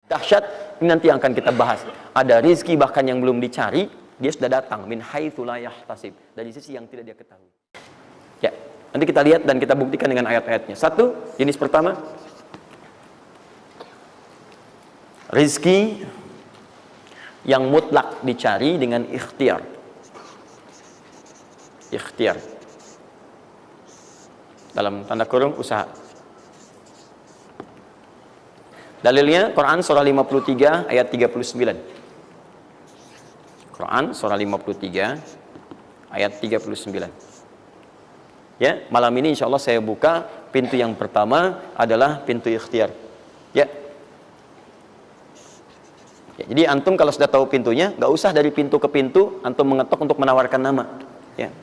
Dahsyat, ini nanti yang akan kita bahas. Ada rizki bahkan yang belum dicari, dia sudah datang. Min haitsu la yahtasib. Dari sisi yang tidak dia ketahui. Ya, nanti kita lihat dan kita buktikan dengan ayat-ayatnya. Satu, jenis pertama. Rizki yang mutlak dicari dengan ikhtiar. Ikhtiar. Dalam tanda kurung usaha. Dalilnya Quran surah 53 ayat 39. Quran surah 53 ayat 39. Ya, malam ini insya Allah saya buka pintu yang pertama adalah pintu ikhtiar. Ya. Ya, jadi antum kalau sudah tahu pintunya, nggak usah dari pintu ke pintu antum mengetok untuk menawarkan nama. Ya.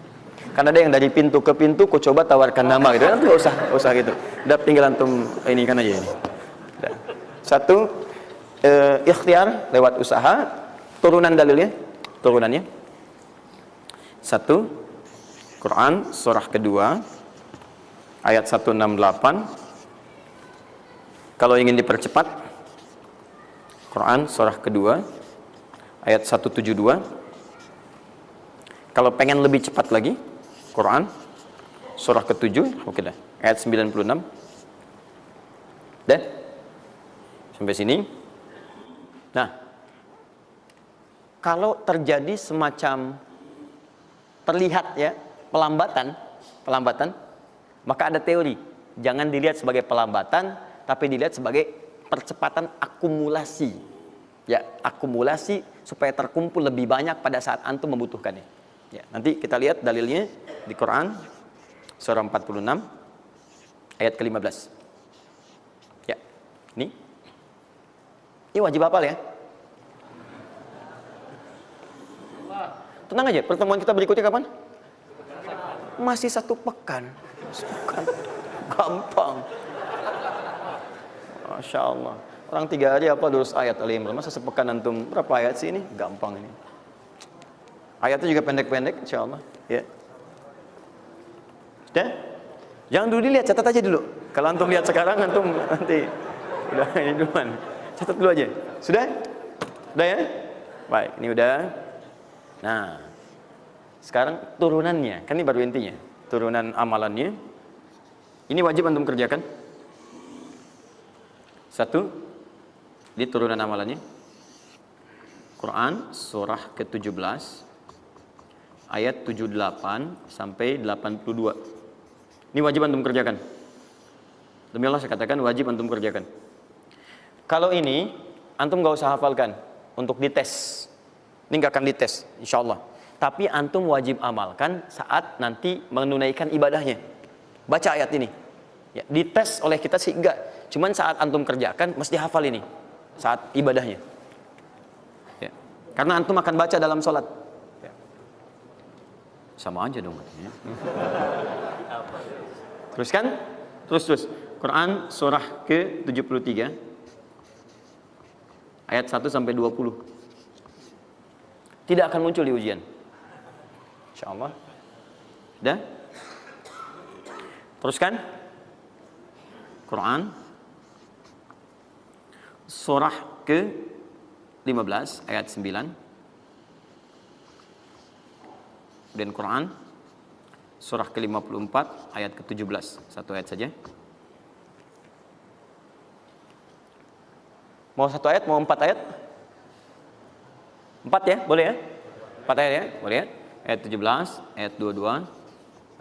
Karena ada yang dari pintu ke pintu, kok coba tawarkan nama gitu. Antum nggak usah gitu. Udah tinggal antum ini kan aja ini. Udah. Satu, ikhtiar lewat usaha. Turunan dalilnya, turunannya. Satu, Quran surah kedua ayat 168. Kalau ingin dipercepat, Quran surah kedua ayat 172. Kalau pengen lebih cepat lagi, Quran surah ke-7, oke dah, ayat 96. Dah? Sampai sini. Nah, kalau terjadi semacam terlihat ya pelambatan, maka ada teori. Jangan dilihat sebagai pelambatan, tapi dilihat sebagai percepatan akumulasi. Ya, akumulasi supaya terkumpul lebih banyak pada saat antum membutuhkannya. Ya, nanti kita lihat dalilnya di Quran surah 46 ayat ke-15. Ya, ini wajib hafal ya. Tenang aja, pertemuan kita berikutnya kapan? Masih satu pekan. Gampang. Masya Allah. Orang 3 hari apa 200 ayat Al-Imran. Masa sepekan antum berapa ayat sih ini? Gampang ini. Ayatnya juga pendek-pendek insya Allah. Ya. Sudah? Jangan dulu dilihat, catat aja dulu. Kalau antum lihat sekarang, antum nanti udah ini duluan. Catat dulu aja. Sudah? Udah ya? Baik, ini udah. Nah, sekarang turunannya. Kan ini baru intinya. Turunan amalannya. Ini wajib antum kerjakan. Satu, di turunan amalannya. Quran surah ke-17 ayat 78 sampai 82. Ini wajib antum kerjakan. Demi Allah saya katakan wajib antum kerjakan. Kalau ini antum gak usah hafalkan untuk dites. Ini gak akan dites insya Allah. Tapi antum wajib amalkan saat nanti menunaikan ibadahnya. Baca ayat ini. Ya, dites oleh kita sih enggak. Cuman saat antum kerjakan mesti hafal ini saat ibadahnya. Ya. Karena antum akan baca dalam sholat. Ya. Sama aja dong. Ya. Teruskan. Terus. Quran surah ke-73 ayat 1 sampai 20. Tidak akan muncul di ujian. Insyaallah. Sudah? Teruskan. Quran surah ke-15 ayat 9. Dan Quran surah ke-54 ayat ke-17. Satu ayat saja. Mau satu ayat, mau 4 ayat? 4 ya, boleh ya? 4 ayat ya, boleh ya? Ayat 17, ayat 22,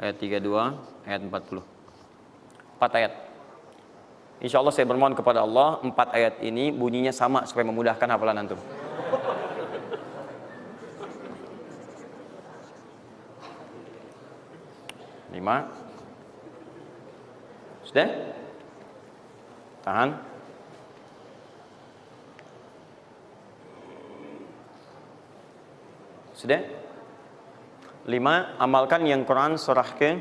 ayat 32, ayat 40. 4 ayat. Insya Allah saya bermohon kepada Allah 4 ayat ini bunyinya sama supaya memudahkan hafalan antum. Lima. Sudah? Tahan. Sudah? 5. Amalkan yang Quran surah ke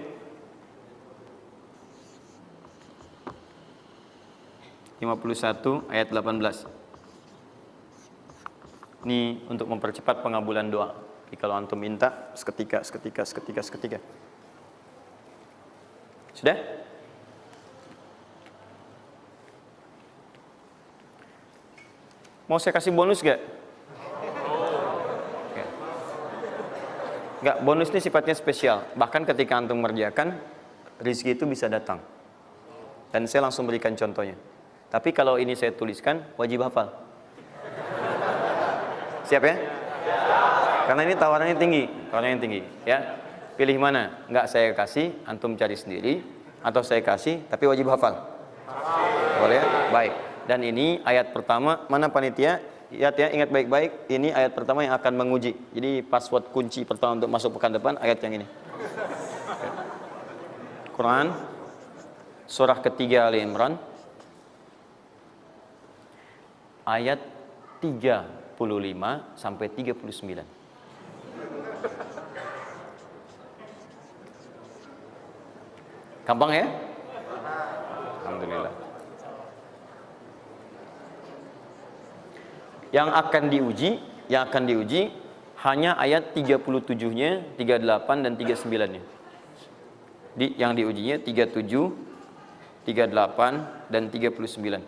51 ayat 18. Ini untuk mempercepat pengabulan doa. Jadi kalau antum minta seketika. Sudah? Mau saya kasih bonus gak? Enggak, bonus ini sifatnya spesial. Bahkan ketika antum mengerjakan, rezeki itu bisa datang. Dan saya langsung berikan contohnya. Tapi kalau ini saya tuliskan, wajib hafal. Siap ya? Karena ini tawarannya tinggi, ya. Pilih mana? Enggak saya kasih, antum cari sendiri, atau saya kasih, tapi wajib hafal. Boleh ya? Baik. Dan ini ayat pertama, mana panitia? Lihat ya, ingat baik-baik, ini ayat pertama yang akan menguji. Jadi password kunci pertama untuk masuk pekan depan, ayat yang ini. Quran, surah ketiga Ali Imran, ayat 35 sampai 39. Gampang ya? Alhamdulillah. Yang akan diuji hanya ayat 37-nya, 38 dan 39-nya. Yang diujinya 37, 38 dan 39.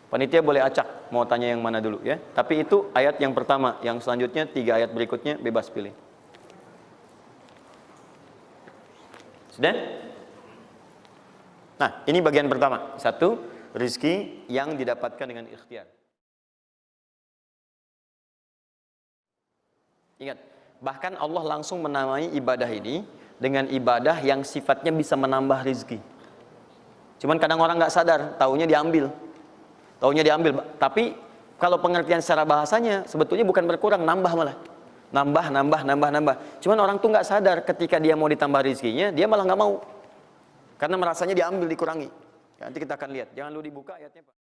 Panitia boleh acak mau tanya yang mana dulu ya. Tapi itu ayat yang pertama, yang selanjutnya 3 ayat berikutnya bebas pilih. Sudah? Nah, ini bagian pertama. 1, rizki yang didapatkan dengan ikhtiar. Ingat, bahkan Allah langsung menamai ibadah ini dengan ibadah yang sifatnya bisa menambah rizki. Cuman kadang orang nggak sadar, taunya diambil. Tapi kalau pengertian secara bahasanya sebetulnya bukan berkurang, nambah malah. Nambah. Cuman orang tuh nggak sadar ketika dia mau ditambah rizkinya, dia malah nggak mau. Karena merasanya diambil, dikurangi. Nanti kita akan lihat. Jangan lu dibuka ayatnya, Pak.